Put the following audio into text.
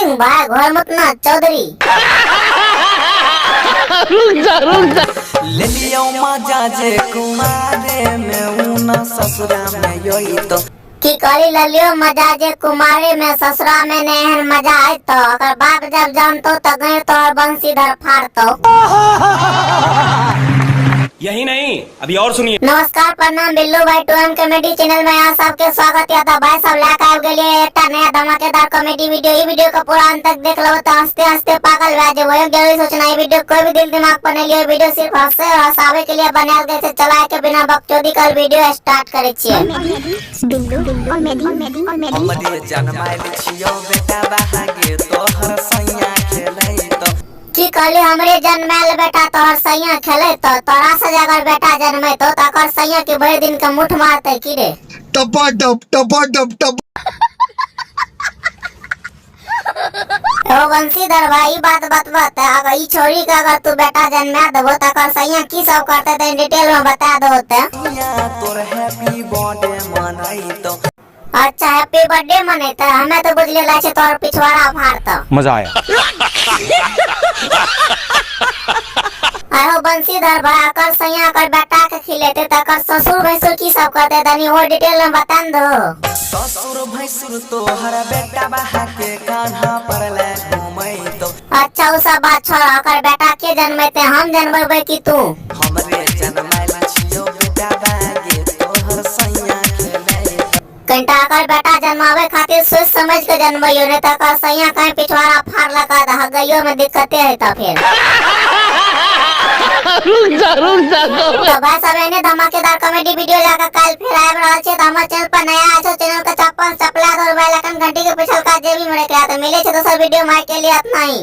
सिंह भाई घर मुतना चौधरी। रुक जा। ले लियो मजा जे कुमारे में उना ससुरा में योई तो की करी लियो मजा जे कुमारे में ससुरा में नहीं मजा आए तो अगर बाप जब जानतो तो गए तो और बंसीधर फाड़तो। यही नहीं अभी और सुनिए। नमस्कार प्रणाम बिल्लू भाई 2M कॉमेडी चैनल में यहाँ सबके स्वागत है। तो भाई सब लाइक आए के लिए एक नया धमाकेदार कॉमेडी वीडियो। ये वीडियो को पूरा अंत तक देख लो तो हंसते हंसते पागल हो जाए। वही जरूरी सोचना ये वीडियो कोई भी दिल दिमाग पर नहीं लियो। वीडियो सिर्फ हंसे और हंसावे के लिए बनाया गया है। चलाए के बिना बकचोदी कर वीडियो स्टार्ट करे छिए। हमरे जन्माइल छियो बेटा बहागे तोहर सैया खेलै तो की कहली हमरे जन्मेल बेटा तोहर सैया खेले तो तोरा से अगर बेटा जन्मे तो तकर सैया के भर दिन के मुठ मारते की रे। टपा टप ओ बंसीधर भाई बात बता अगर ई छोरी का अगर तू बेटा जन्मा देबो तकर सैया की सब करते ते डिटेल में बता दो ते। तोर हैप्पी बर्थडे मनाई तो अच्छा हैप्पी बर्थडे मनेते हमें तो बुझले ला छे तोर पिछवाड़ा फाड़ता। मजा आया। आयो बंसीधर भाई अकर सैया अकर बेटा के खिलेते तकर ससुर भैसुर की सब करते तनी और डिटेल में बता दो। ससुर भैसुर तोहर बेटा बहा के कान्हा पर ले घूमै तो अच्छा उ सब बात छोड़ अकर बेटा के जन्मेते हम जन्मेबे की तू। हमरे जन्माइल छियो बेटा बहागे तोहर सैया खेलै कंटा अकर बेटा जन्मावे खातिर सोच समझ के जन्मइयो ने तकर सैया कहीं पिछवाड़ा फाड़ लगा दह गइयो में दिक्कतें है त फिर। रुक जा। तो भाई सब एने धमाकेदार कॉमेडी वीडियो जाकर कल फिर आए रहल छे। त हमर चैनल पर नया आछो चैनल के चप्पल चपला और बेल आइकन घंटी के पिछल का जे भी मिले के मिले छे दोसर वीडियो मार के लिए इतना ही।